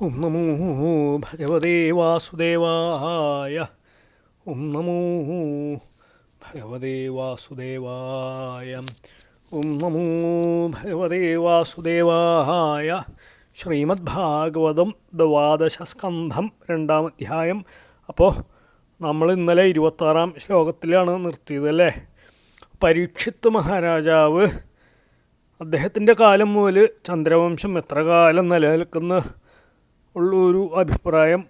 ഓം നമോ ഭഗവതേ വാസുദേവായ. ഓം നമോ ഭഗവതേ വാസുദേവായ. ഓം നമോ ഭഗവതേ വാസുദേവായ. ശ്രീമദ്ഭാഗവതം ദ്വാദശസ്കന്ധം 2-ാം അധ്യായം. അപ്പോൾ നമ്മൾ ഇന്നലെ 26-ാം ശ്ലോകത്തിലാണ് നിർത്തിയതല്ലേ. പരീക്ഷിത്ത് മഹാരാജാവ് അദ്ദേഹത്തിൻ്റെ കാലം മുതൽ ചന്ദ്രവംശം എത്ര കാലം നിലനിൽക്കുന്ന ഉള്ളൊരു അഭിപ്രായം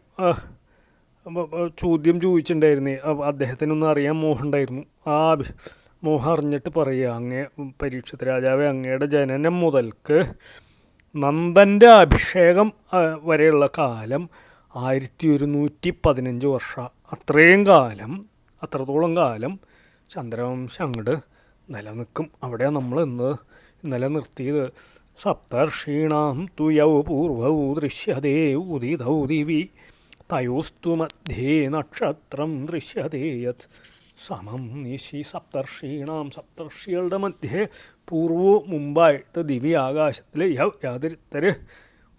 ചോദ്യം ചോദിച്ചിട്ടുണ്ടായിരുന്നേ. അദ്ദേഹത്തിനൊന്നും അറിയാൻ മോഹമുണ്ടായിരുന്നു. ആ മോഹം അറിഞ്ഞിട്ട് പറയുക, അങ്ങേ പരീക്ഷിത് രാജാവെ, അങ്ങയുടെ ജനനം മുതൽക്ക് നന്ദൻ്റെ അഭിഷേകം വരെയുള്ള കാലം 1115 വർഷം. അത്രത്തോളം കാലം ചന്ദ്രവംശം അങ്ങോട്ട് നിലനിൽക്കും. അവിടെയാണ് നമ്മൾ ഇന്നലെ നിർത്തിയത്. സപ്തർഷീണാം തുയൗ പൂർവൗ ദൃശ്യതേ ഉദിതൗ ദിവി തയോസ്തു മധ്യേ നക്ഷത്രം ദൃശ്യതേ യത് സമം നിശി. സപ്തർഷികളുടെ മധ്യേ പൂർവ്വവും മുമ്പായിട്ട് ദിവ്യ ആകാശത്തിൽ യാതൊരുത്തര്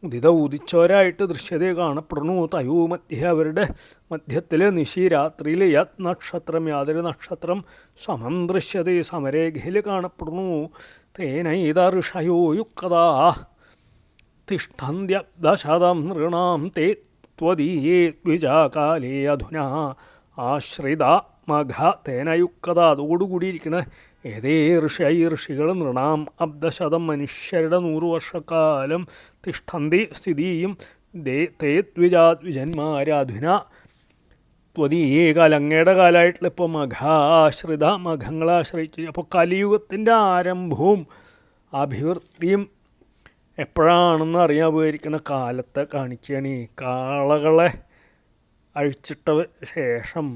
ഉദിച്ചവരായിട്ട് ദൃശ്യതയെ കാണപ്പെടുന്നു. തയോ മധ്യ, അവരുടെ മധ്യത്തിൽ നിശി, രാത്രിയിൽ യത് നക്ഷത്രം, യാതൊരു നക്ഷത്രം സമം ദൃശ്യത, സമരേഖയിൽ കാണപ്പെടുന്നു. തേനൈത ഋഷയോ യുക്തദാ തിഷ്ഠന്ത്യബ്ദശതം നൃണാം തേ ത്വദീയേ ദ്വിജാകാലേ അധുനാ ആശ്രിത മഘ. തേനയുക്തത, അതോടുകൂടിയിരിക്കുന്ന ഏതേ ഋഷികൾ നൃണാം അബ്ദശതം, മനുഷ്യരുടെ 100 വർഷക്കാലം തിഷ്ഠന്തി സ്ഥിതിയും തേ ദ്വിജന്മാരാധുന ത്വതീയേ കാലം, അങ്ങയുടെ കാലമായിട്ടുള്ള ഇപ്പോൾ മഘാശ്രിത, മഘങ്ങളെ ആശ്രയിച്ച്. അപ്പോൾ കലിയുഗത്തിൻ്റെ ആരംഭവും അഭിവൃദ്ധിയും എപ്പോഴാണെന്ന് അറിയാൻ ഉപകരിക്കുന്ന കാലത്തെ കാണിക്കുകയാണ്. ഈ കാളകളെ അഴിച്ചിട്ട ശേഷം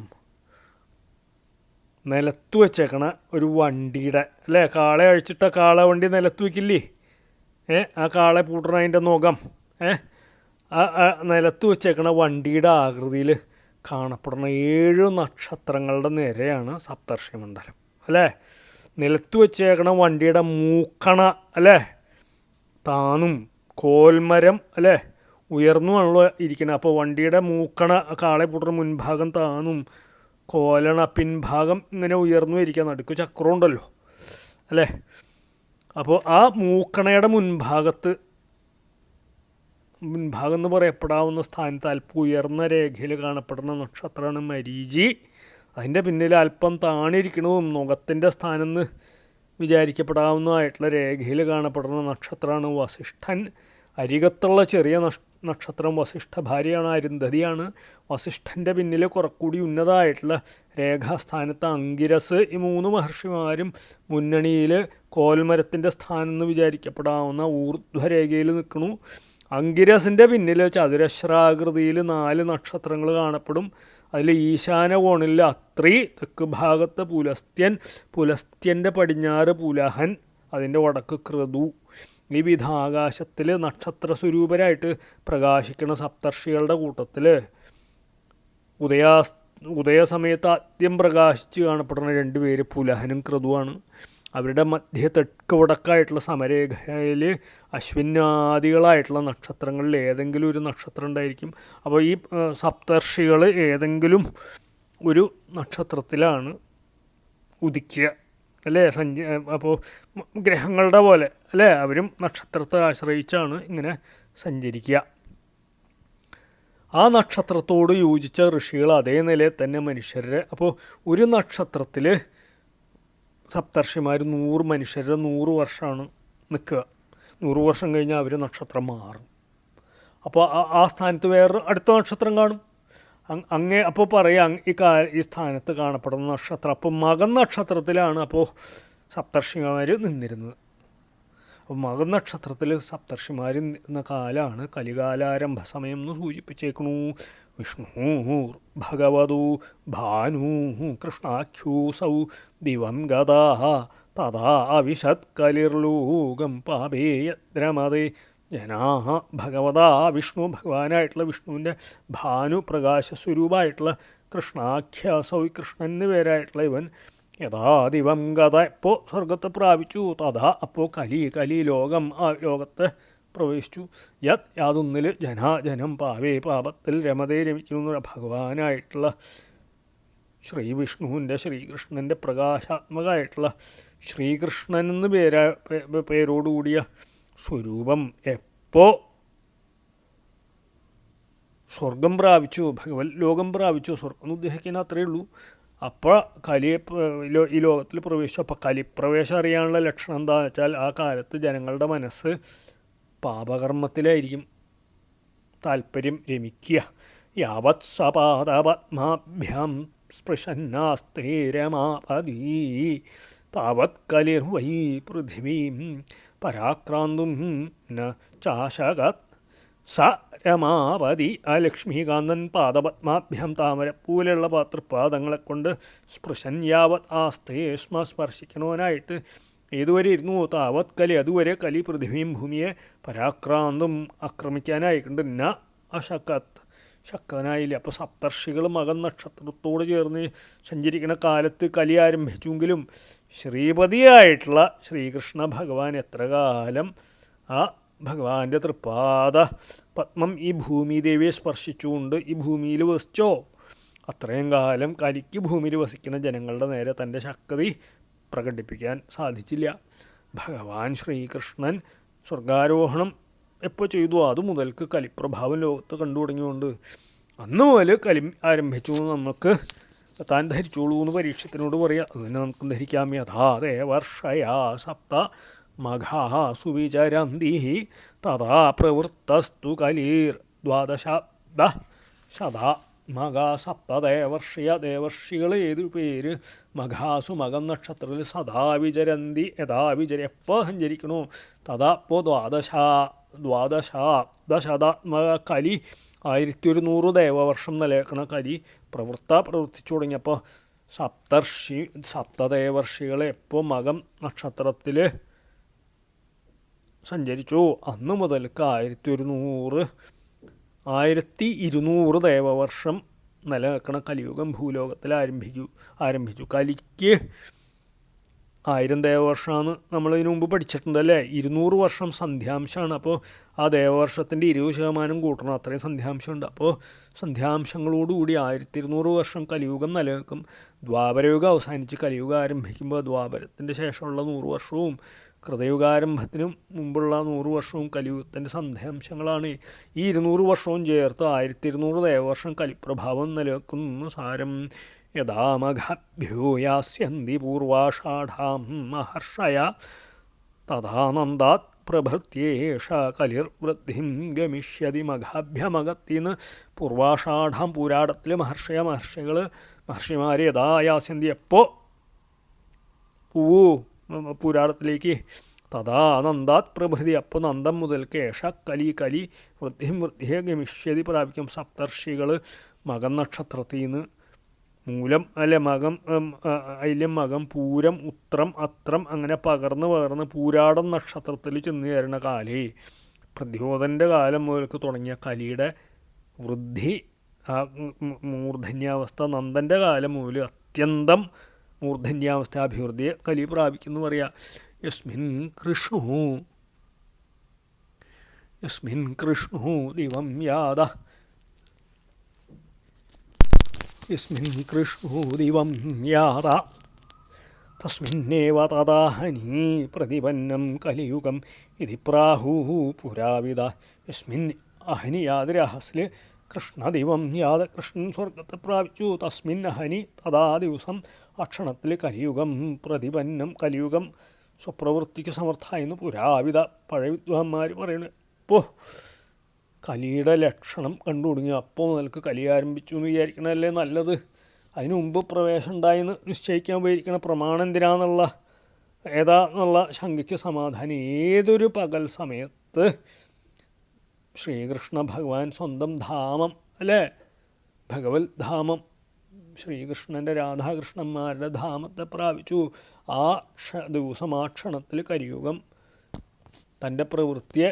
നിലത്ത് വെച്ചേക്കണ ഒരു വണ്ടിയുടെ, അല്ലേ, കാളെ അഴിച്ചിട്ട കാളവണ്ടി നിലത്ത് വയ്ക്കില്ലേ, ആ കാളെ പൂട്ടണ അതിൻ്റെ നോകം, ആ നിലത്ത് വെച്ചേക്കണ വണ്ടിയുടെ ആകൃതിയിൽ കാണപ്പെടുന്ന 7 നക്ഷത്രങ്ങളുടെ നിരയാണ് സപ്തർഷി മണ്ഡലം, അല്ലേ. നിലത്ത് വെച്ചേക്കണ വണ്ടിയുടെ മൂക്കണ, അല്ലേ, താനും കോൽമരം, അല്ലേ, ഉയർന്നുമാണല്ലോ ഇരിക്കുന്നത്. അപ്പോൾ വണ്ടിയുടെ മൂക്കണ, കാളെ പൂട്ടുന്ന മുൻഭാഗം താനും, കോലണ പിൻഭാഗം ഇങ്ങനെ ഉയർന്നു ഇരിക്കുക, നടുക്ക് ചക്രം ഉണ്ടല്ലോ, അല്ലേ. അപ്പോൾ ആ മൂക്കണയുടെ മുൻഭാഗം എന്ന് പറയപ്പെടാവുന്ന സ്ഥാനത്ത് അല്പം ഉയർന്ന രേഖയിൽ കാണപ്പെടുന്ന നക്ഷത്രമാണ് മരീചി. അതിൻ്റെ പിന്നിൽ അല്പം താണിരിക്കണവും നുഖത്തിൻ്റെ സ്ഥാനം എന്ന് വിചാരിക്കപ്പെടാവുന്നതായിട്ടുള്ള രേഖയിൽ കാണപ്പെടുന്ന നക്ഷത്രമാണ് വസിഷ്ഠൻ. അരികത്തുള്ള ചെറിയ നക്ഷത്രം വസിഷ്ഠ ഭാര്യയാണ്, അരുന്ധതിയാണ്. വസിഷ്ഠൻ്റെ പിന്നിൽ കുറച്ചുകൂടി ഉന്നതമായിട്ടുള്ള രേഖാസ്ഥാനത്ത് അങ്കിരസ്. ഈ 3 മഹർഷിമാരും മുന്നണിയിൽ കോൽമരത്തിൻ്റെ സ്ഥാനം എന്ന് വിചാരിക്കപ്പെടാവുന്ന ഊർധ്വരേഖയിൽ നിൽക്കണു. അങ്കിരസിൻ്റെ പിന്നിൽ ചതുരശ്രാകൃതിയിൽ 4 നക്ഷത്രങ്ങൾ കാണപ്പെടും. അതിൽ ഈശാന കോണിൽ അത്രി, തെക്ക് ഭാഗത്ത് പുലസ്ത്യൻ്റെ പടിഞ്ഞാറ് പുലഹൻ, അതിൻ്റെ വടക്ക് ക്രതു. ഈ വിധ ആകാശത്തിൽ നക്ഷത്ര സ്വരൂപരായിട്ട് പ്രകാശിക്കുന്ന സപ്തർഷികളുടെ കൂട്ടത്തിൽ ഉദയസമയത്ത് ആദ്യം പ്രകാശിച്ച് കാണപ്പെടുന്ന 2 പേര് പുലഹനും ക്രതുവാണ്. അവരുടെ മധ്യ തെക്ക് വടക്കായിട്ടുള്ള സമരേഖയിൽ അശ്വിനാദികളായിട്ടുള്ള നക്ഷത്രങ്ങളിൽ ഏതെങ്കിലും ഒരു നക്ഷത്രം ഉണ്ടായിരിക്കും. അപ്പോൾ ഈ സപ്തർഷികൾ ഏതെങ്കിലും ഒരു നക്ഷത്രത്തിലാണ് ഉദിക്കുക, അല്ലേ. അപ്പോൾ ഗ്രഹങ്ങളുടെ പോലെ, അല്ലേ, അവരും നക്ഷത്രത്തെ ആശ്രയിച്ചാണ് ഇങ്ങനെ സഞ്ചരിക്കുക. ആ നക്ഷത്രത്തോട് യോജിച്ച ഋഷികൾ അതേ നിലയിൽ തന്നെ മനുഷ്യരുടെ. അപ്പോൾ ഒരു നക്ഷത്രത്തിൽ സപ്തർഷിമാർ 100 മനുഷ്യരുടെ 100 വർഷമാണ് നിൽക്കുക. 100 വർഷം കഴിഞ്ഞാൽ അവർ നക്ഷത്രം മാറും. അപ്പോൾ ആ സ്ഥാനത്ത് വേറെ അടുത്ത നക്ഷത്രം കാണും. അപ്പോൾ പറയാം ഈ സ്ഥാനത്ത് കാണപ്പെടുന്ന നക്ഷത്രം. അപ്പോൾ മകൻ നക്ഷത്രത്തിലാണ് അപ്പോൾ സപ്തർഷിമാർ നിന്നിരുന്നത്. അപ്പോൾ മകൻ നക്ഷത്രത്തിൽ സപ്തർഷിമാർ നിന്ന കാലമാണ് കലികാലാരംഭ സമയം എന്ന് സൂചിപ്പിച്ചേക്കണു. വിഷ്ണു ഭഗവതു ഭാനു കൃഷ്ണാഖ്യൂസൗ ദിവം ഗതാ തഥാ അവിശത് കലിർലോകം പാപേയദ്രമതേ ജനാഹ. ഭഗവതാ വിഷ്ണു, ഭഗവാനായിട്ടുള്ള വിഷ്ണുവിൻ്റെ ഭാനു പ്രകാശസ്വരൂപമായിട്ടുള്ള കൃഷ്ണാഖ്യാസൗ, കൃഷ്ണന് പേരായിട്ടുള്ള ഇവൻ യഥാ ദിവം ഗത, ഇപ്പോൾ സ്വർഗത്തെ പ്രാപിച്ചു, തഥാ അപ്പോൾ കലി ലോകം, ആ ലോകത്തെ പ്രവേശിച്ചു. യാതൊന്നിൽ ജനം പാവേ പാപത്തിൽ രമതേ രമിക്കുന്നു. ഭഗവാനായിട്ടുള്ള ശ്രീവിഷ്ണുവിൻ്റെ ശ്രീകൃഷ്ണൻ്റെ പ്രകാശാത്മകമായിട്ടുള്ള ശ്രീകൃഷ്ണൻ എന്ന് പേരോടുകൂടിയ സ്വരൂപം എപ്പോൾ സ്വർഗം പ്രാപിച്ചു, ഭഗവത് ലോകം പ്രാപിച്ചു, സ്വർഗം എന്ന് ഉദ്ദേശിക്കുന്ന അത്രയേ ഉള്ളൂ. അപ്പോൾ കലിയെ ഈ ലോകത്തിൽ പ്രവേശിച്ചു. അപ്പോൾ കലിപ്രവേശം അറിയാനുള്ള ലക്ഷണം എന്താണെന്ന് വെച്ചാൽ ആ കാലത്ത് ജനങ്ങളുടെ മനസ്സ് പാപകർമ്മത്തിലായിരിക്കും താല്പര്യം രമിക്കുക. യാവത് സപാദപത്മാഭ്യാം സ്പൃശന്നാസ്തേ രമാപദീ താവത് കലിർവൈ പൃഥിവീം പരാക്രാന്തും ന ചാശകത് സ രമാപതി. ആ ലക്ഷ്മീകാന്തൻ പാദപത്മാഭ്യം താമരപ്പൂലുള്ള പാത്രപാദങ്ങളെ കൊണ്ട് സ്പൃശൻ യാവത് ആസ്തേ സ്പർശിക്കണവനായിട്ട് ഏതുവരെ ഇരുന്നു താവത് കലി അതുവരെ കലി പൃഥ്വിയും ഭൂമിയെ പരാക്രാന്തും ആക്രമിക്കാനായിട്ടുണ്ട്. ന അശക്കത്ത് ശക്തനായില്ല. അപ്പോൾ സപ്തർഷികൾ മകൻ നക്ഷത്രത്തോട് ചേർന്ന് സഞ്ചരിക്കുന്ന കാലത്ത് കലി ആരംഭിച്ചെങ്കിലും ശ്രീപതിയായിട്ടുള്ള ശ്രീകൃഷ്ണ ഭഗവാൻ എത്ര കാലം ആ ഭഗവാന്റെ തൃപ്പാദ പത്മം ഈ ഭൂമിദേവിയെ സ്പർശിച്ചുകൊണ്ട് ഈ ഭൂമിയിൽ വസിച്ചോ അത്രയും കാലം കലിക്ക് ഭൂമിയിൽ വസിക്കുന്ന ജനങ്ങളുടെ നേരെ തൻ്റെ ശക്തി പ്രകടിപ്പിക്കാൻ സാധിച്ചില്ല. ഭഗവാൻ ശ്രീകൃഷ്ണൻ സ്വർഗാരോഹണം എപ്പോൾ ചെയ്തു അത് മുതൽക്ക് കലിപ്രഭാവം ലോകത്ത് കണ്ടു തുടങ്ങിയുകൊണ്ട് അന്ന് മുതൽ കലി ആരംഭിച്ചു നമുക്ക് താൻ ധരിച്ചോളൂ എന്ന് പരീക്ഷത്തിനോട് പറയാം. അതിനെ നമുക്ക് ധരിക്കാം. യഥാ ദേവർഷയാ സപ്ത മഘാ സുവിചരന്തി തഥാ പ്രവൃത്തസ്തു കലീർ ദ്വാദശാബ്ദ ശതാ മഘാ സപ്തദേവർഷിയ. ദേവർഷികൾ ഏത് പേര് മഘാസു മകം നക്ഷത്രത്തിൽ സദാ വിചരന്തി യഥാ എപ്പോൾ സഞ്ചരിക്കണോ തഥാ ഇപ്പോൾ ദ്വാദശാബ്ദശതാത്മക കലി 1100 ദേവവർഷം നിലനിൽക്കണ കലി പ്രവർത്തിച്ചു തുടങ്ങിയപ്പോൾ സപ്തദേവർഷികളെ എപ്പോൾ മകം നക്ഷത്രത്തിൽ സഞ്ചരിച്ചു അന്ന് മുതൽക്ക് 1200 ദേവവർഷം നിലനിൽക്കണ കലിയുഗം ഭൂലോകത്തിൽ ആരംഭിച്ചു. കലിക്ക് 1000 ദേവവർഷമാണ് നമ്മളിതിനു മുമ്പ് പഠിച്ചിട്ടുണ്ടല്ലേ. 200 വർഷം സന്ധ്യാംശമാണ്. അപ്പോൾ ആ ദേവവർഷത്തിൻ്റെ 20% കൂട്ടണം, അത്രയും സന്ധ്യാംശമുണ്ട്. അപ്പോൾ സന്ധ്യാംശങ്ങളോടുകൂടി 1200 വർഷം കലിയുഗം നിലനിൽക്കും. ദ്വാപരയുഗം അവസാനിച്ച് കലിയുഗം ആരംഭിക്കുമ്പോൾ ദ്വാപരത്തിൻ്റെ ശേഷമുള്ള 100 വർഷവും കൃതയുഗാരംഭത്തിനും മുമ്പുള്ള 100 വർഷവും കലിയുഗത്തിൻ്റെ സന്ധ്യാംശങ്ങളാണ്. ഈ 200 വർഷവും ചേർത്ത് 1200 ദേവവർഷം കലിപ്രഭാവം നിലനിൽക്കുന്നു സാരം. യഥാ മഘഭ്യോ യാസ്യന്തി പൂർവാഷാഢാം മഹർഷയ തഥാനന്ദാത് പ്രഭൃത്യേഷ കലിർവൃദ്ധിം ഗമിഷ്യതി. മഘാഭ്യമകത്തിന്ന് പൂർവാഷാഢാം പൂരാടത്തിൽ മഹർഷിമാർ യഥാ യാസ്യന്തി എപ്പോൾ പൂരാടത്തിലേക്ക് തഥാ നന്ദാത് പ്രഭൃതി അപ്പോൾ നന്ദം മുതൽക്ക് ഏഷ കലി വൃദ്ധിയെ ഗമിഷ്യതി പ്രാപിക്കും. സപ്തർഷികൾ മകം നക്ഷത്രത്തിൽ നിന്ന് മൂലം അല്ലെ മകം അതിലും മകം പൂരം ഉത്രം അത്രം അങ്ങനെ പകർന്ന് പൂരാടം നക്ഷത്രത്തിൽ ചെന്ന് ചേരുന്ന കാലേ പ്രദ്യോതൻ്റെ കാലം മുതൽക്ക് തുടങ്ങിയ കലിയുടെ വൃദ്ധി ആ മൂർധന്യാവസ്ഥ നന്ദൻ്റെ കാലം മുതൽ അത്യന്തം മൂർധന്യാവസ്ഥ അഭിവൃദ്ധിയെ കലി പ്രാപിക്കുന്നു പറയാം. യസ്മിൻ കൃഷ്ണു ദിവം യാത തസ്മിന്നേവ തദാഹനി പ്രതിപന്നം കലിയുഗം ഇതി പ്രാഹുഃ പുരാവിദ. യസ്മിൻ അഹനി യാതൊരഹസിൽ കൃഷ്ണദിവം യാത കൃഷ്ണൻ സ്വർഗത്തെ പ്രാപിച്ചു. തസ്മിൻ അഹനി തഥാ ദിവസം അക്ഷണത്തിൽ കലിയുഗം പ്രതിപന്നം കലിയുഗം സ്വപ്രവൃത്തിക്ക് സമർത്ഥായെന്ന് പുരാവിധ പഴയ വിദ്വാന്മാർ പറയുന്നത്. ഇപ്പോൾ കലിയുടെ ലക്ഷണം കണ്ടു തുടങ്ങി അപ്പോൾ മുതൽക്ക് കലി ആരംഭിച്ചു എന്ന് വിചാരിക്കണമല്ലേ നല്ലത്. അതിനു മുമ്പ് പ്രവേശം ഉണ്ടായെന്ന് നിശ്ചയിക്കാൻ പോയിരിക്കണ പ്രമാണം എന്തിനാന്നുള്ള ഏതാന്നുള്ള ശങ്കയ്ക്ക് സമാധാനം. ഏതൊരു പകൽ സമയത്ത് ശ്രീകൃഷ്ണ ഭഗവാൻ സ്വന്തം ധാമം അല്ലേ ഭഗവത് ധാമം ശ്രീകൃഷ്ണൻ്റെ രാധാകൃഷ്ണന്മാരുടെ ധാമത്തെ പ്രാപിച്ചു. ആ ദിവസം ആ ക്ഷണത്തിൽ കലിയുഗം തൻ്റെ പ്രവൃത്തിയെ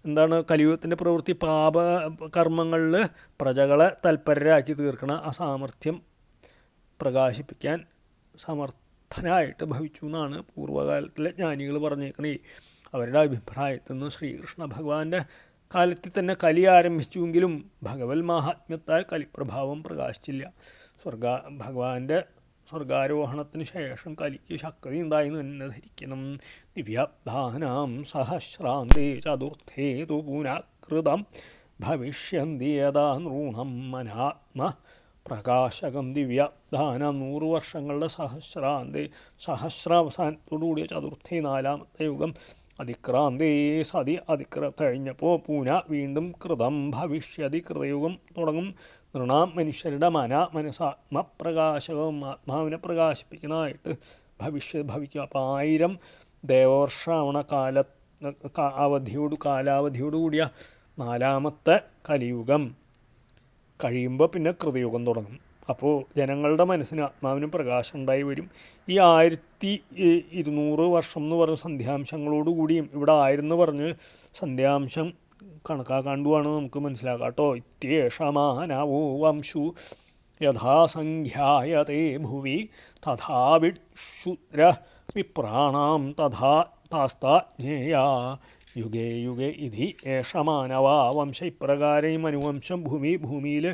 എന്താണ് കലിയുഗത്തിൻ്റെ പ്രവൃത്തി പാപകർമ്മങ്ങളിൽ പ്രജകളെ തൽപരരാക്കി തീർക്കണ ആ സാമർഥ്യം പ്രകാശിപ്പിക്കാൻ സമർത്ഥനായിട്ട് ഭവിച്ചു എന്നാണ് പൂർവ്വകാലത്തിലെ ജ്ഞാനികൾ പറഞ്ഞേക്കണേ. അവരുടെ അഭിപ്രായത്തിൽ നിന്ന് ശ്രീകൃഷ്ണ ഭഗവാന്റെ കാലത്തിൽ തന്നെ കലി ആരംഭിച്ചുവെങ്കിലും ഭഗവത് മാഹാത്മ്യത്താൽ കലിപ്രഭാവം പ്രകാശിച്ചില്ല. ഭഗവാന്റെ സ്വർഗാരോഹണത്തിന് ശേഷം കലിക്ക് ശക്തി ഉണ്ടായി തന്നെ ധരിക്കണം. ദിവ്യാബ്ധാനാം സഹസ്രാന്തേ ചതുർത്ഥേ തു പുനഃകൃതം ഭവിഷ്യന്തി യഥാ നൃണം മനാത്മ പ്രകാശകം. ദിവ്യാബ്ധാനം 100 വർഷങ്ങളുടെ സഹസ്രാവസാനത്തോടുകൂടിയ ചതുർത്ഥേ 4ാമത്തെ യുഗം അതിക്രാന്തേ സതി കഴിഞ്ഞപ്പോൾ വീണ്ടും കൃതം ഭവിഷ്യതി കൃതയുഗം തുടങ്ങും. നൃണാം മനുഷ്യരുടെ മനസ്സാത്മപ്രകാശകവും ആത്മാവിനെ പ്രകാശിപ്പിക്കുന്നതായിട്ട് ഭവിക്കും. അപ്പോൾ 1000 ദേവർഷാവണ കാലാവധിയോട് കൂടിയ 4ാമത്തെ കലിയുഗം കഴിയുമ്പോൾ പിന്നെ കൃതയുഗം തുടങ്ങും. അപ്പോൾ ജനങ്ങളുടെ മനസ്സിന് ആത്മാവിന് പ്രകാശം ഉണ്ടായി വരും. ഈ 1200 വർഷം എന്ന് പറഞ്ഞ സന്ധ്യാംശങ്ങളോടുകൂടിയും ഇവിടെ 1000 എന്ന് പറഞ്ഞ് സന്ധ്യാംശം കണക്കാക്കാണ്ടുമാണ് നമുക്ക് മനസ്സിലാക്കാം കേട്ടോ. ഇത്യേഷമാനവോ വംശു യഥാസംഖ്യായതേ ഭുവി തഥാ വിക്ഷുദ്ര വിപ്രാണാം തഥാ താസ്താജ്ഞേയാ യുഗേ യുഗേ ഇതി ഏഷമാനവാ വംശ. ഇപ്രകാരം മനുവംശം ഭൂമിയിൽ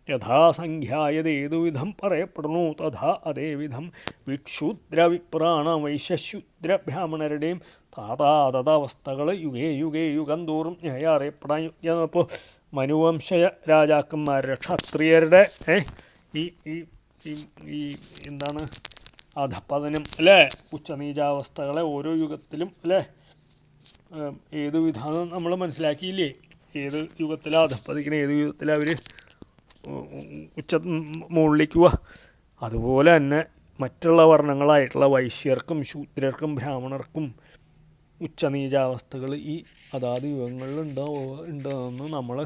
യഥാസംഖ്യായത് ഏതുവിധം പറയപ്പെടുന്നു തഥാ അതേവിധം വിക്ഷുദ്ര വിപ്രാണ വൈശ്യശൂദ്ര ബ്രാഹ്മണരുടെയും താതാതഥാവസ്ഥകൾ യുഗേ യുഗേ യുഗം തോറും അറിയപ്പെടാൻ യോഗ്യമാണ്. അപ്പോൾ മനുവംശ രാജാക്കന്മാരുടെ ക്ഷത്രിയരുടെ ഈ ഈ എന്താണ് അധപ്പതനം അല്ലേ, ഉച്ചനീചാവസ്ഥകളെ ഓരോ യുഗത്തിലും അല്ലേ ഏത് വിധാനം നമ്മൾ മനസ്സിലാക്കിയില്ലേ. ഏത് യുഗത്തിലാണ് അധപ്പതിക്കണം, ഏത് യുഗത്തിലാണ് അവർ മുകളിലേക്ക് പോവുക. അതുപോലെ തന്നെ മറ്റുള്ള വർണ്ണങ്ങളായിട്ടുള്ള വൈശ്യർക്കും ശൂദ്രർക്കും ബ്രാഹ്മണർക്കും ഉച്ചനീചാവസ്ഥകൾ ഈ അതാത് യുഗങ്ങളിൽ ഉണ്ടെന്ന് നമ്മൾ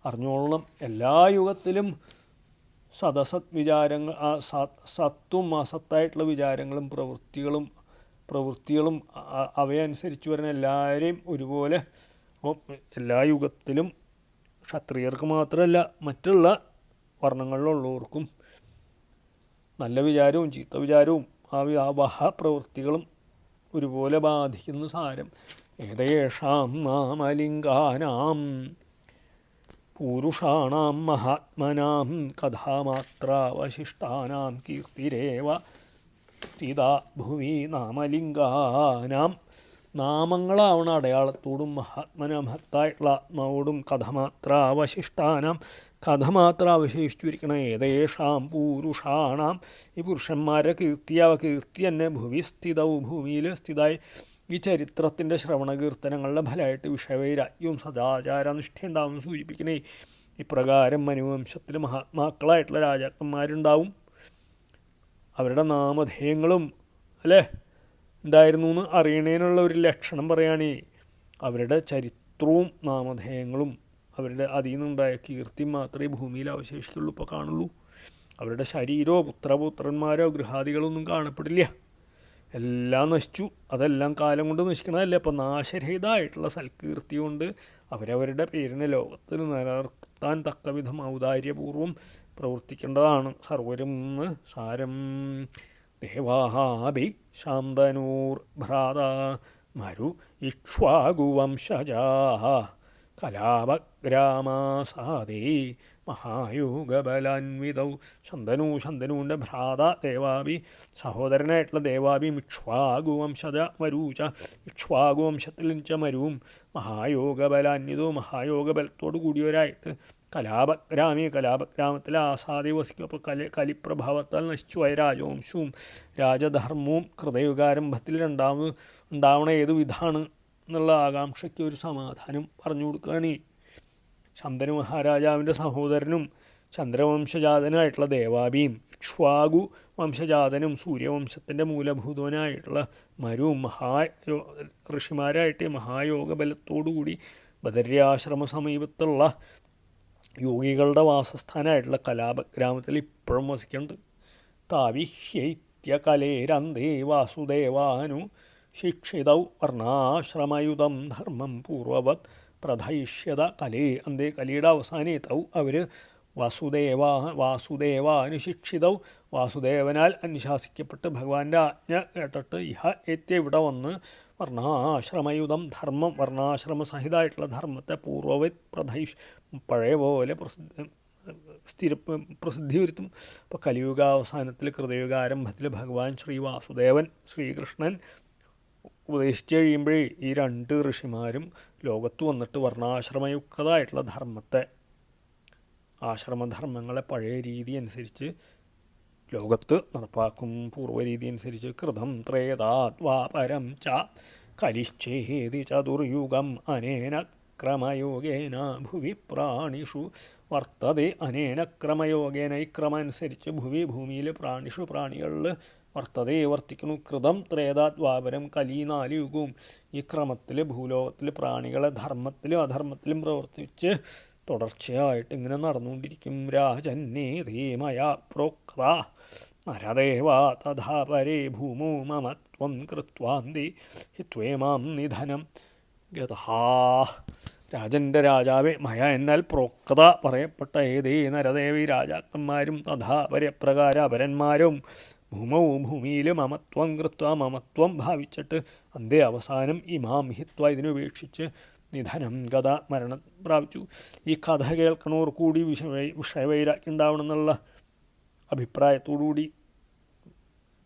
അറിഞ്ഞോളണം. എല്ലാ യുഗത്തിലും സദസത് വിചാരങ്ങൾ, സത്തും അസത്തായിട്ടുള്ള വിചാരങ്ങളും പ്രവൃത്തികളും അവയനുസരിച്ച് വരുന്ന എല്ലാവരെയും ഒരുപോലെ. അപ്പോൾ എല്ലാ യുഗത്തിലും ക്ഷത്രിയർക്ക് മാത്രമല്ല മറ്റുള്ള വർണ്ണങ്ങളിലുള്ളവർക്കും നല്ല വിചാരവും ചീത്ത വിചാരവും ആ പ്രവൃത്തികളും ഒരുപോലെ ബാധിക്കുന്ന സാരം. ഏതേഷാം നാമലിംഗാനാം പൂരുഷാണാം മഹാത്മനാം കഥാമാത്രാവശിഷ്ടാനാം കീർത്തിരേവ സ്ഥിതാ ഭുവി. നാമലിംഗാനാം നാമങ്ങളാവണ അടയാളത്തോടും മഹത്തായിട്ടുള്ള ആത്മാവോടും കഥമാത്രാവശിഷ്ടാനാം കഥമാത്ര അവശേഷിച്ചിരിക്കണം. ഏതേഷാം പൂരുഷാണാം ഈ പുരുഷന്മാരെ കീർത്തി തന്നെ ഭുവി സ്ഥിതവും ഭൂമിയിൽ സ്ഥിതമായി. ഈ ചരിത്രത്തിൻ്റെ ശ്രവണകീർത്തനങ്ങളുടെ ഫലമായിട്ട് വിഷയവൈരാഗ്യവും സദാചാരനിഷ്ഠയുണ്ടാവും സൂചിപ്പിക്കണേ. ഇപ്രകാരം മനുവംശത്തിൽ മഹാത്മാക്കളായിട്ടുള്ള രാജാക്കന്മാരുണ്ടാവും. അവരുടെ നാമധേയങ്ങളും അല്ലേ ഉണ്ടായിരുന്നു എന്ന് അറിയണേനുള്ള ഒരു ലക്ഷണം പറയുകയാണ്. അവരുടെ ചരിത്രവും നാമധേയങ്ങളും അവരുടെ അതിൽ നിന്നുണ്ടായ കീർത്തി മാത്രമേ ഭൂമിയിൽ അവശേഷിക്കുള്ളൂ, ഇപ്പോൾ കാണുള്ളൂ. അവരുടെ ശരീരമോ പുത്രപുത്രന്മാരോ ഗൃഹാദികളൊന്നും കാണപ്പെടില്ല. എല്ലാം നശിച്ചു. അതെല്ലാം കാലം കൊണ്ട് നശിക്കണതല്ലേ. അപ്പോൾ നാശരഹിതമായിട്ടുള്ള സൽകീർത്തി കൊണ്ട് അവരവരുടെ പേരിനെ ലോകത്തിൽ നിലനിർത്താൻ തക്കവിധം ഔദാര്യപൂർവം പ്രവർത്തിക്കേണ്ടതാണ് സർവരും സാരം. ദേവാഭി ശാന്തനൂർ ഭ്രാത മരു ഇക്ഷ്വാകുവംശജാ കലാപഗ്രാമാസാദേ മഹായോഗബലാൻവിതൗ. ശന്തനുവിൻ്റെ ഭ്രാത ദേവാഭി സഹോദരനായിട്ടുള്ള ദേവാഭി ഇക്ഷ്വാകുവംശജ മരൂച. ഇക്ഷ്വാകുവംശത്തിൽ നിച്ച മരുവും മഹായോഗബലാന്വിതോ മഹായോഗബലത്തോടു കൂടിയവരായിട്ട് കലാപഗ്രാമത്തിൽ ആസാദി വസിക്കും. അപ്പോൾ കലിപ്രഭാവത്താൽ നശിച്ചുപോയ രാജവംശവും രാജധർമ്മവും കൃതയുഗാരംഭത്തിൽ ഉണ്ടാവണ ഏത് വിധാണ് എന്നുള്ള ആകാംക്ഷയ്ക്ക് ഒരു സമാധാനം പറഞ്ഞു കൊടുക്കുകയാണ്. ശന്തനു മഹാരാജാവിൻ്റെ സഹോദരനും ചന്ദ്രവംശജാതനായിട്ടുള്ള ദേവാഭിയും ഇക്ഷ്വാകു വംശജാതനും സൂര്യവംശത്തിൻ്റെ മൂലഭൂതവനായിട്ടുള്ള മരുവും ഋഷിമാരായിട്ട് മഹായോഗബലത്തോടുകൂടി ബദര്യാശ്രമ സമീപത്തുള്ള യോഗികളുടെ വാസസ്ഥാനമായിട്ടുള്ള കലാപഗ്രാമത്തിൽ ഇപ്പോഴും വസിക്കുന്നുണ്ട്. താവിഹ്യൈത്യകലേരന്തേ വാസുദേവാനു ശിക്ഷിതൗ വർണ്ണാശ്രമയുധം ധർമ്മം പൂർവവത് പ്രധയിഷ്യത. കലേ അന്തേ കലിയുടെ അവസാനത്തൗ അവർ വാസുദേവാനുശിക്ഷിതൗ വാസുദേവനാൽ അനുശാസിക്കപ്പെട്ട് ഭഗവാന്റെ ആജ്ഞ കേട്ടിട്ട് ഇഹ എത്തി ഇവിടെ വന്ന് വർണ്ണാശ്രമയുധം ധർമ്മം വർണ്ണാശ്രമസഹിതമായിട്ടുള്ള ധർമ്മത്തെ പൂർവ്വവിത് പഴയ പോലെ പ്രസിദ്ധി വരുത്തും. ഇപ്പോൾ കലിയുഗാവസാനത്തിൽ കൃതയുഗാരംഭത്തിൽ ഭഗവാൻ ശ്രീ വാസുദേവൻ ശ്രീകൃഷ്ണൻ ഉപദേശിച്ച് കഴിയുമ്പോഴേ ഈ രണ്ട് ഋഷിമാരും ലോകത്ത് വന്നിട്ട് വർണ്ണാശ്രമയുക്തമായിട്ടുള്ള ധർമ്മത്തെ ആശ്രമധർമ്മങ്ങളെ പഴയ രീതി അനുസരിച്ച് ലോകത്ത് നടപ്പാക്കും. പൂർവ്വരീതി അനുസരിച്ച് കൃതം ത്രേതാദ്വാപരം ച കലിശ്ചേതി ചതുർയുഗം അനേന ക്രമയോഗേന ഭുവി പ്രാണിഷു വർത്തതേ. അനേന ക്രമയോഗേന ഈ ക്രമം അനുസരിച്ച് ഭൂമിയിൽ പ്രാണികളിൽ വർത്തതേ വർത്തിക്കുന്നു. കൃതം ത്രേതാദ്വാപരം കലി 4 യുഗവും ഈ ക്രമത്തിൽ ഭൂലോകത്തിൽ പ്രാണികളെ ധർമ്മത്തിലും അധർമ്മത്തിലും പ്രവർത്തിച്ച് തുടർച്ചയായിട്ട് ഇങ്ങനെ നടന്നുകൊണ്ടിരിക്കും. രാജന്നേ ധീമയ പ്രോക്ത നരദേവാ തഥാ പരേ ഭൂമോ മമത്വം കൃത്വാന്തി ഹിത്വേമാം നിധനം ഗതാ. രാജൻ്റെ രാജാവേ മയ എന്നാൽ പ്രോക്ത പറയപ്പെട്ട ഏതേ നരദേവി രാജാക്കന്മാരും തഥാ പരപ്രകാര അപരന്മാരും ഭൂമിയിൽ മമത്വം കൃത്വ മമത്വം ഭാവിച്ചിട്ട് അന്തേ അവസാനം ഇമാം ഹിത്വ ഇതിനുപേക്ഷിച്ച് നിധനം കഥ മരണം പ്രാപിച്ചു. ഈ കഥ കേൾക്കണോർ കൂടി വിഷയവൈരാഗ്യം ഉണ്ടാവണമെന്നുള്ള അഭിപ്രായത്തോടുകൂടി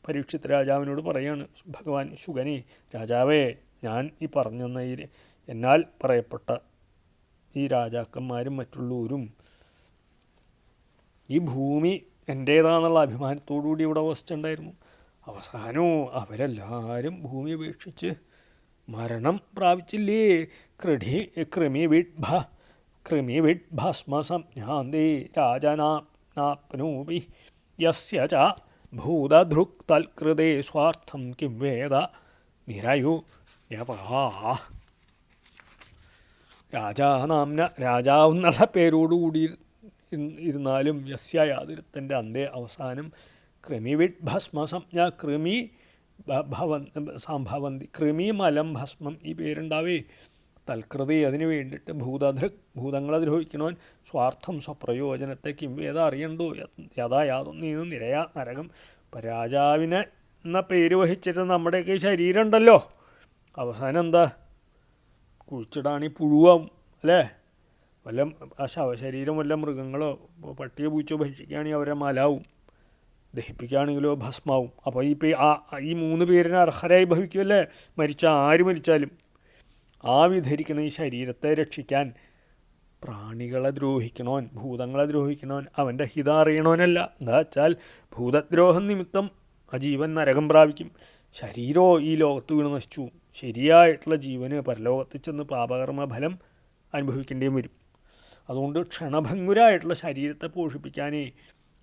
പരീക്ഷിത് രാജാവിനോട് പറയാണ് ഭഗവാൻ ശുഗനെ, രാജാവേ ഞാൻ ഈ പറഞ്ഞെന്ന എന്നാൽ പറയപ്പെട്ട ഈ രാജാക്കന്മാരും മറ്റുള്ളവരും ഈ ഭൂമി എൻ്റേതാണെന്നുള്ള അഭിമാനത്തോടുകൂടി ഇവിടെ വസിച്ചിട്ടുണ്ടായിരുന്നു. അവസാനവും അവരെല്ലാവരും ഭൂമി ഉപേക്ഷിച്ച് മരണം പ്രാപിച്ചില്ലേ. കൃമിവിഡ്ഭസ്മസംജ്ഞാന്തേ രാജനാപ്നോപി യസ്യ ച ഭൂതധൃക് തൽകൃതേ സ്വാർത്ഥം കിം വേദ നിരയു യവാ. രാജാനാംന രാജാവെന്നുള്ള പേരോടുകൂടി ഇരുന്നാലും യസ്യ യാതൊരുത്തൻ്റെ അന്തേ അവസാനം കൃമിവിഡ്ഭസ്മസംജ്ഞ കൃമി സംഭവന്തി കൃമി മലം ഭസ്മം ഈ പേരുണ്ടാവേ. തൽകൃതി അതിന് വേണ്ടിയിട്ട് ഭൂതങ്ങളെ ദ്രോഹിക്കണവൻ സ്വാർത്ഥം സ്വപ്രയോജനത്തെ കിം വേദ അറിയണ്ടോ യഥാ യാതൊന്നീന്ന് നിരയാ നരകം. ഇപ്പം രാജാവിനെ എന്ന പേര് വഹിച്ചിട്ട് നമ്മുടെയൊക്കെ ശരീരം ഉണ്ടല്ലോ അവസാനം എന്താ കുഴിച്ചിടാണീ പുഴുവാവും അല്ലേ. വല്ല ആ ശവശരീരം വല്ല മൃഗങ്ങളോ പട്ടിയോ പൂച്ചോ ഭക്ഷിക്കുകയാണെങ്കിൽ അവരെ മലാവും, ദഹിപ്പിക്കുകയാണെങ്കിലോ ഭസ്മാവും. അപ്പോൾ ഈ 3 പേരിന് അർഹരായി ഭവിക്കുമല്ലേ. ആര് മരിച്ചാലും ആ വിധരിക്കുന്ന ഈ ശരീരത്തെ രക്ഷിക്കാൻ പ്രാണികളെ ദ്രോഹിക്കണോൻ ഭൂതങ്ങളെ ദ്രോഹിക്കണോൻ അവൻ്റെ ഹിതം അറിയണോനല്ല. എന്താ വെച്ചാൽ ഭൂതദ്രോഹം നിമിത്തം അജീവൻ നരകം പ്രാപിക്കും. ശരീരമോ ഈ ലോകത്ത് വീണ് നശിച്ചു. ശരിയായിട്ടുള്ള ജീവന് പരലോകത്തിൽ ചെന്ന് പാപകർമ്മ ഫലം അനുഭവിക്കേണ്ടിയും വരും. അതുകൊണ്ട് ക്ഷണഭംഗുരായിട്ടുള്ള ശരീരത്തെ പോഷിപ്പിക്കാനേ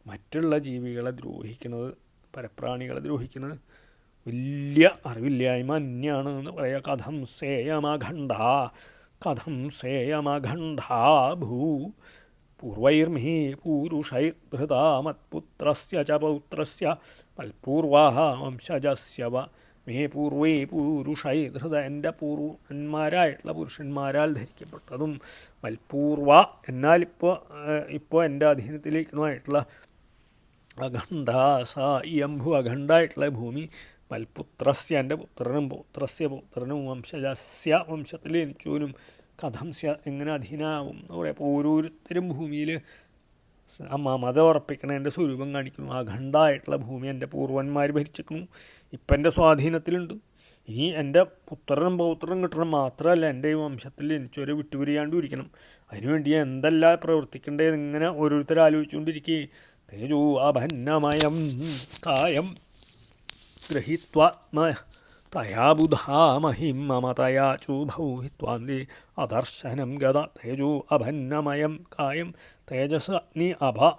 മറ്റുള്ള ജീവികളെ ദ്രോഹിക്കുന്നത് പരപ്രാണികളെ ദ്രോഹിക്കുന്നത് വലിയ അറിവില്ലായ്മ തന്നെയാണ് എന്ന് പറയുക. കഥം സേയമഖണ്ഡാ ഭൂ പൂർവൈർമേ പൂരുഷൈർധൃതാ മത്പുത്രസ്യ ച പൗത്രസ്യ മൽപൂർവാഹ വംശജസ്യ വ മേ പൂർവേ പൂരുഷൈർധൃത എൻ്റെ പൂർവന്മാരായിട്ടുള്ള പുരുഷന്മാരാൽ ധരിക്കപ്പെട്ടതും മൽപൂർവ എന്നാൽ ഇപ്പോൾ എൻ്റെ അധീനത്തിലേക്കുമായിട്ടുള്ള അഖണ്ഡാസ ഈ അംഭു അഖണ്ഡായിട്ടുള്ള ഭൂമി മൽപുത്രസ്യ എൻ്റെ പുത്രനും പൗത്രസ്യ പൗത്രനും വംശജസ്യ വംശത്തിൽ ജനിച്ചവനും കഥം സ്യ എങ്ങനെ അധീനാവും എന്ന് പറയാം. അപ്പോൾ ഓരോരുത്തരും ഭൂമിയിൽ മത ഉറപ്പിക്കണതിൻ്റെ സ്വരൂപം കാണിക്കുന്നു. അഖണ്ഡായിട്ടുള്ള ഭൂമി എൻ്റെ പൂർവന്മാർ ഭരിച്ചിരിക്കുന്നു, ഇപ്പം എൻ്റെ സ്വാധീനത്തിലുണ്ട്. ഇനി എൻ്റെ പുത്രനും പൗത്രനും കിട്ടണം മാത്രമല്ല എൻ്റെ ഈ വംശത്തിൽ ജനിച്ചവരെ വിട്ടുപിരിയാണ്ടും ഇരിക്കണം. അതിനുവേണ്ടി എന്തെല്ലാം പ്രവർത്തിക്കേണ്ടത് ഇങ്ങനെ ഓരോരുത്തർ ആലോചിച്ചുകൊണ്ടിരിക്കുക. തേജോ അഭന്നമയം കായം ഗൃഹീത്വാത്മ തയാ ബുധാ മഹിം മമതയാ ചൂഭൗ ഹിത്വാന്തി അദർശനം ഗത. തേജോ അഭന്നമയം കായം തേജസ് അഗ്നി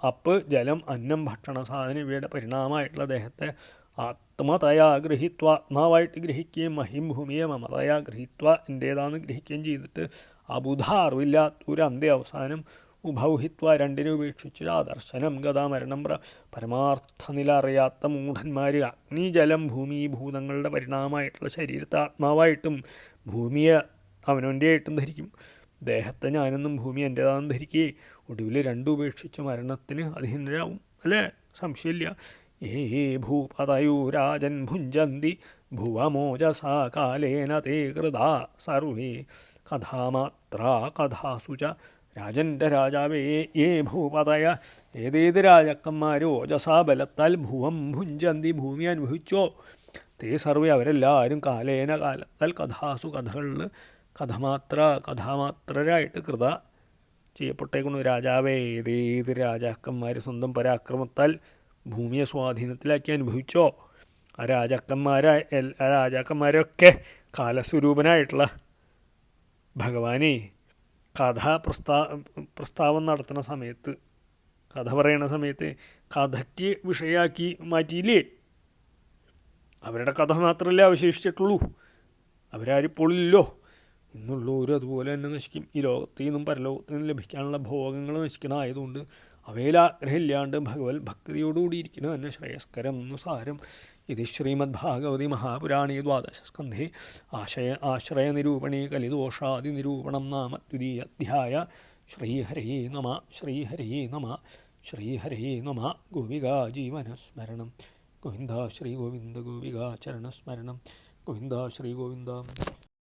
അപ്പ് ജലം അന്നം ഭക്ഷണ സാധനം ഇവയുടെ പരിണാമമായിട്ടുള്ള ദേഹത്തെ ആത്മതയാ ഗൃഹീത്വ ആത്മാവായിട്ട് ഗ്രഹിക്കുകയും മഹിം ഭൂമിയെ മമതയാ ഗൃഹീത്വ എൻ്റേതാണെന്ന് ഗ്രഹിക്കുകയും ചെയ്തിട്ട് അബുധ അറിവില്ലാത്തൊരു അന്ത്യ അവസാനം ഉഭൗഹിത്വ രണ്ടിനെ ഉപേക്ഷിച്ച് ആദർശനം ഗതാ മരണം പരമാർത്ഥ നില അറിയാത്ത മൂഢന്മാർ അഗ്നി ജലം ഭൂമി ഭൂതങ്ങളുടെ പരിണാമമായിട്ടുള്ള ശരീരത്തെ ആത്മാവായിട്ടും ഭൂമിയെ അവനവൻ്റെ ആയിട്ടും ധരിക്കും. ദേഹത്തെ ഞാനെന്നും ഭൂമി എൻ്റേതാണെന്ന് ധരിക്കേ ഒടുവിൽ രണ്ടും ഉപേക്ഷിച്ച് മരണത്തിന് അധീനരാവും അല്ലേ? സംശയമില്ല. ഏ ഭൂപതയൂരാജൻ ഭുഞ്ചന്തി ഭുവമോജസാ കാലേന തേ കൃതാ സർവേ കഥാമാത്ര കഥാസു ച. രാജൻ്റെ രാജാവേ, ഏ ഭൂപതയ, ഏതേത് രാജാക്കന്മാർ ഓജസാ ബലത്താൽ ഭുവം ഭുഞ്ചന്തി ഭൂമി അനുഭവിച്ചോ, തേ സർവേ അവരെല്ലാവരും കാലേന കാലത്താൽ കഥാസു കഥകളിൽ കഥാമാത്രരായിട്ട് കൃത ചെയ്യപ്പെട്ടേക്കുന്നു. രാജാവേ, ഏതേത് രാജാക്കന്മാർ സ്വന്തം പരാക്രമത്താൽ ഭൂമിയെ സ്വാധീനത്തിലാക്കി അനുഭവിച്ചോ, ആ രാജാക്കന്മാരൊക്കെ കാലസ്വരൂപനായിട്ടുള്ള ഭഗവാനെ കഥ പ്രസ്താവം നടത്തുന്ന സമയത്ത്, കഥ പറയുന്ന സമയത്ത് കഥയ്ക്ക് വിഷയമാക്കി മാറ്റിയില്ലേ? അവരുടെ കഥ മാത്രമല്ലേ അവശേഷിച്ചിട്ടുള്ളൂ, അവരാരിപ്പോളില്ലോ. ഇന്നുള്ളവരും അതുപോലെ തന്നെ നശിക്കും. ഈ ലോകത്തിൽ നിന്നും പരലോകത്തിൽ നിന്നും ലഭിക്കാനുള്ള ഭോഗങ്ങൾ നശിക്കണമായതുകൊണ്ട് അവയിൽ ആഗ്രഹമില്ലാണ്ട് ഭഗവത് ഭക്തിയോടുകൂടി ഇരിക്കുന്നത് തന്നെ ശ്രേയസ്കരം എന്ന് സാരം. ഇത് ശ്രീമദ്ഭാഗവതി മഹാപുരാണേ ദ്വാദശസ്കന്ധേ ആശ്രയനിരൂപണേ കലിദോഷാദിനിരൂപണം നാമ ദ്വിതീയാധ്യായ. ശ്രീഹരയേ നമ, ശ്രീഹരയേ നമ, ശ്രീഹരയേ നമ. ഗോപികാ ജീവനസ്മരണം ഗോവിന്ദ, ശ്രീ ഗോവിന്ദ. ഗോപികാ ചരണസ്മരണം ഗോവിന്ദ, ശ്രീ ഗോവിന്ദ.